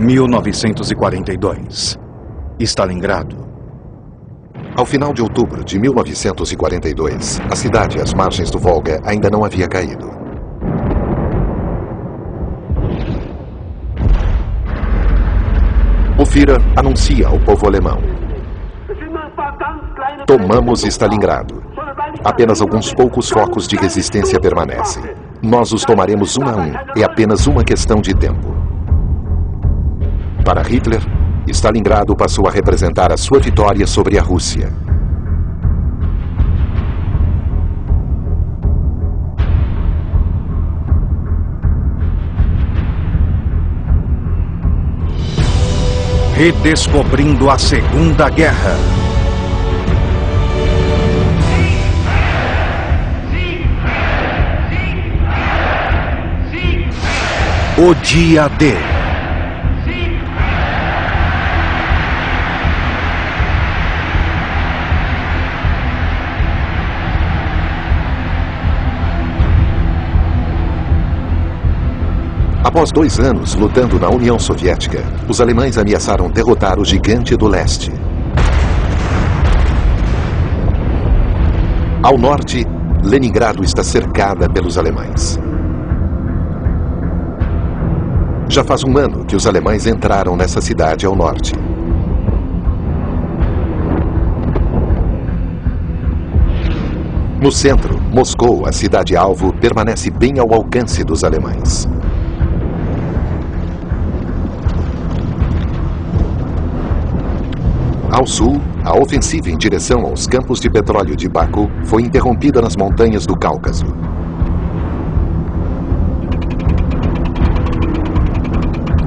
1942. Stalingrado. Ao final de outubro de 1942, a cidade às margens do Volga ainda não havia caído. O Führer anuncia ao povo alemão: tomamos Stalingrado. Apenas alguns poucos focos de resistência permanecem. Nós os tomaremos um a um. É apenas uma questão de tempo. Para Hitler, Stalingrado passou a representar a sua vitória sobre a Rússia. Redescobrindo a Segunda Guerra. O dia D. Após 2 anos lutando na União Soviética, os alemães ameaçaram derrotar o gigante do leste. Ao norte, Leningrado está cercada pelos alemães. Já faz um ano que os alemães entraram nessa cidade ao norte. No centro, Moscou, a cidade-alvo, permanece bem ao alcance dos alemães. Ao sul, a ofensiva em direção aos campos de petróleo de Baku foi interrompida nas montanhas do Cáucaso.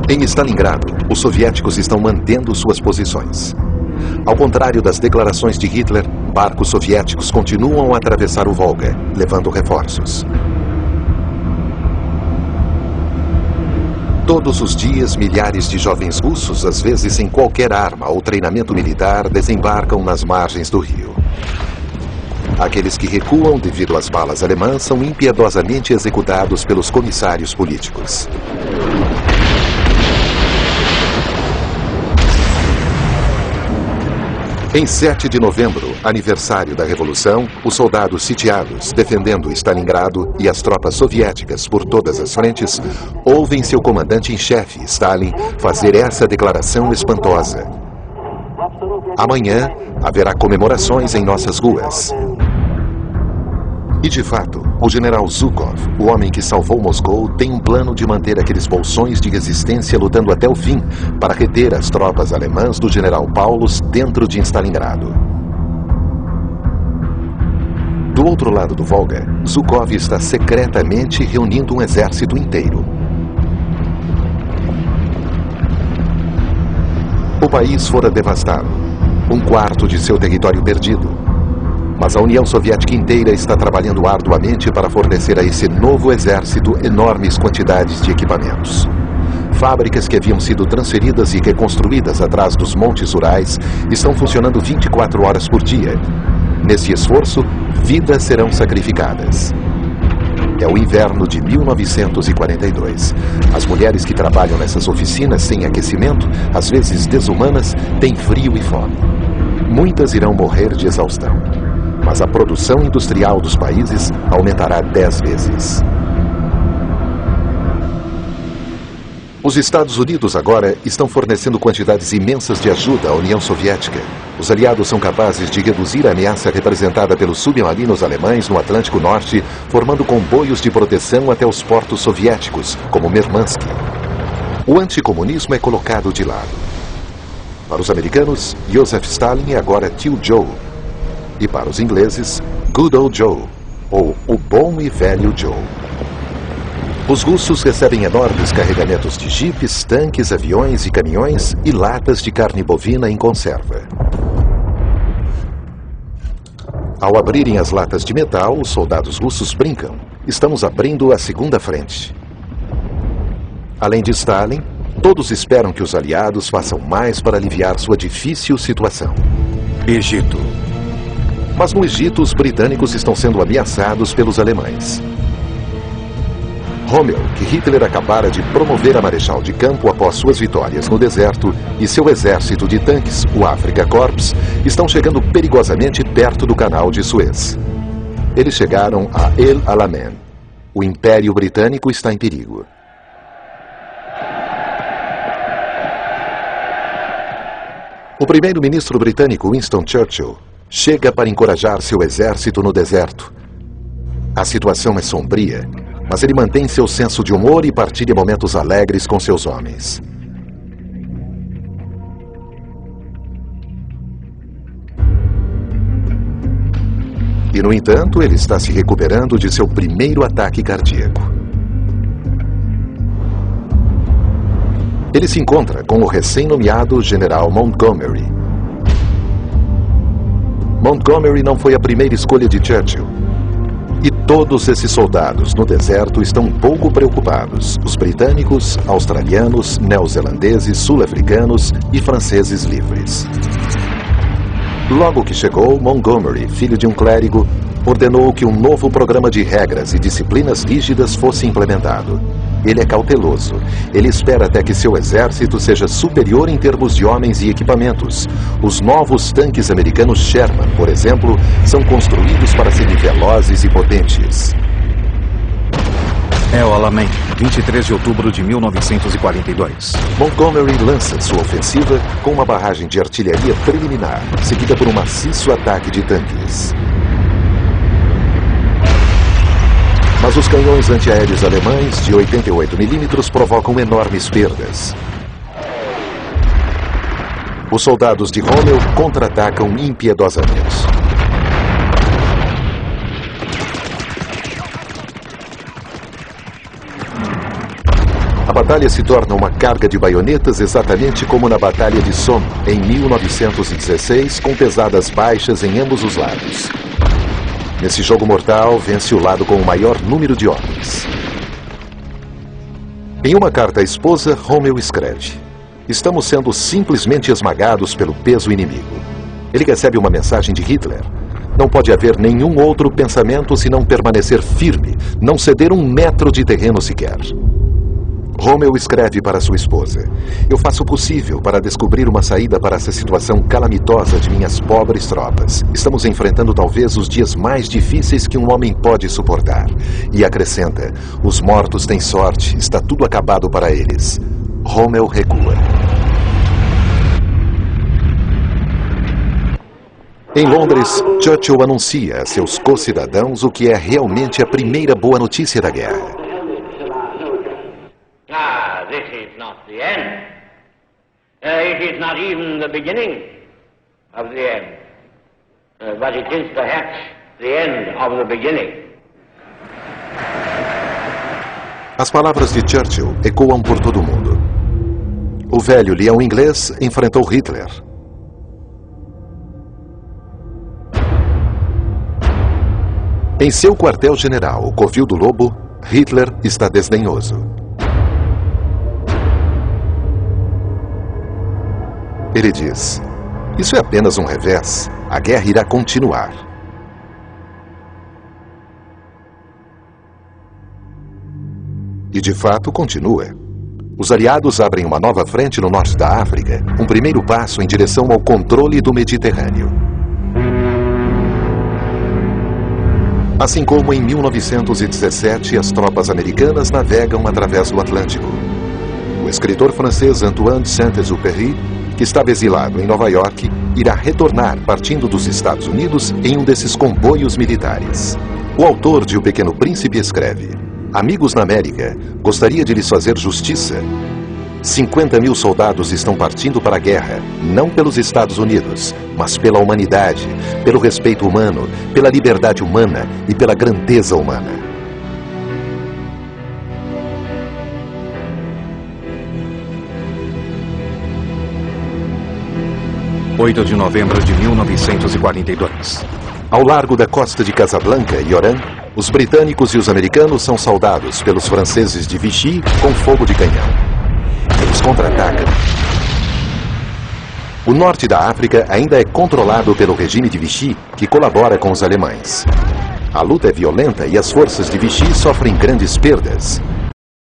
Em Stalingrado, os soviéticos estão mantendo suas posições. Ao contrário das declarações de Hitler, barcos soviéticos continuam a atravessar o Volga, levando reforços. Todos os dias, milhares de jovens russos, às vezes sem qualquer arma ou treinamento militar, desembarcam nas margens do rio. Aqueles que recuam devido às balas alemãs são impiedosamente executados pelos comissários políticos. Em 7 de novembro, aniversário da Revolução, os soldados sitiados, defendendo Stalingrado e as tropas soviéticas por todas as frentes, ouvem seu comandante-em-chefe, Stalin, fazer essa declaração espantosa: amanhã haverá comemorações em nossas ruas. E de fato, o general Zhukov, o homem que salvou Moscou, tem um plano de manter aqueles bolsões de resistência lutando até o fim para reter as tropas alemãs do general Paulus dentro de Stalingrado. Do outro lado do Volga, Zhukov está secretamente reunindo um exército inteiro. O país fora devastado, 1/4 de seu território perdido. Mas a União Soviética inteira está trabalhando arduamente para fornecer a esse novo exército enormes quantidades de equipamentos. Fábricas que haviam sido transferidas e reconstruídas atrás dos montes Urais estão funcionando 24 horas por dia. Nesse esforço, vidas serão sacrificadas. É o inverno de 1942. As mulheres que trabalham nessas oficinas sem aquecimento, às vezes desumanas, têm frio e fome. Muitas irão morrer de exaustão. Mas a produção industrial dos países aumentará 10 vezes. Os Estados Unidos agora estão fornecendo quantidades imensas de ajuda à União Soviética. Os aliados são capazes de reduzir a ameaça representada pelos submarinos alemães no Atlântico Norte, formando comboios de proteção até os portos soviéticos, como Murmansk. O anticomunismo é colocado de lado. Para os americanos, Joseph Stalin é agora Tio Joe. E para os ingleses, Good Old Joe, ou o bom e velho Joe. Os russos recebem enormes carregamentos de jipes, tanques, aviões e caminhões e latas de carne bovina em conserva. Ao abrirem as latas de metal, os soldados russos brincam. Estamos abrindo a segunda frente. Além de Stalin, todos esperam que os aliados façam mais para aliviar sua difícil situação. Egito. Mas no Egito, os britânicos estão sendo ameaçados pelos alemães. Rommel, que Hitler acabara de promover a marechal de campo após suas vitórias no deserto, e seu exército de tanques, o Afrika Korps, estão chegando perigosamente perto do canal de Suez. Eles chegaram a El Alamein. O Império Britânico está em perigo. O primeiro-ministro britânico Winston Churchill chega para encorajar seu exército no deserto. A situação é sombria, mas ele mantém seu senso de humor e partilha momentos alegres com seus homens. E, no entanto, ele está se recuperando de seu primeiro ataque cardíaco. Ele se encontra com o recém-nomeado General Montgomery. Montgomery não foi a primeira escolha de Churchill. E todos esses soldados no deserto estão um pouco preocupados. Os britânicos, australianos, neozelandeses, sul-africanos e franceses livres. Logo que chegou, Montgomery, filho de um clérigo, ordenou que um novo programa de regras e disciplinas rígidas fosse implementado. Ele é cauteloso. Ele espera até que seu exército seja superior em termos de homens e equipamentos. Os novos tanques americanos Sherman, por exemplo, são construídos para serem velozes e potentes. El Alamein, 23 de outubro de 1942. Montgomery lança sua ofensiva com uma barragem de artilharia preliminar, seguida por um maciço ataque de tanques. Mas os canhões antiaéreos alemães de 88 milímetros provocam enormes perdas. Os soldados de Rommel contra-atacam impiedosamente. A batalha se torna uma carga de baionetas exatamente como na Batalha de Somme, em 1916, com pesadas baixas em ambos os lados. Nesse jogo mortal, vence o lado com o maior número de homens. Em uma carta à esposa, Rommel escreve: "Estamos sendo simplesmente esmagados pelo peso inimigo." Ele recebe uma mensagem de Hitler: "Não pode haver nenhum outro pensamento senão permanecer firme, não ceder um metro de terreno sequer." Rommel escreve para sua esposa: "Eu faço o possível para descobrir uma saída para essa situação calamitosa de minhas pobres tropas. Estamos enfrentando talvez os dias mais difíceis que um homem pode suportar." E acrescenta: "Os mortos têm sorte, está tudo acabado para eles." Rommel recua. Em Londres, Churchill anuncia a seus co-cidadãos o que é realmente a primeira boa notícia da guerra. This is not the end. It is not even the beginning of the end. But it is perhaps the end of the beginning. As palavras de Churchill ecoam por todo o mundo. O velho leão inglês enfrentou Hitler. Em seu quartel-general, o covil do lobo, Hitler está desdenhoso. Ele diz: "Isso é apenas um revés. A guerra irá continuar." E de fato continua. Os aliados abrem uma nova frente no norte da África, um primeiro passo em direção ao controle do Mediterrâneo. Assim como em 1917 as tropas americanas navegam através do Atlântico. O escritor francês Antoine de Saint-Exupéry, que estava exilado em Nova York, irá retornar partindo dos Estados Unidos em um desses comboios militares. O autor de O Pequeno Príncipe escreve: "Amigos na América, gostaria de lhes fazer justiça. 50.000 soldados estão partindo para a guerra, não pelos Estados Unidos, mas pela humanidade, pelo respeito humano, pela liberdade humana e pela grandeza humana." 8 de novembro de 1942. Ao largo da costa de Casablanca e Oran, os britânicos e os americanos são saudados pelos franceses de Vichy com fogo de canhão. Eles contra-atacam. O norte da África ainda é controlado pelo regime de Vichy, que colabora com os alemães. A luta é violenta e as forças de Vichy sofrem grandes perdas.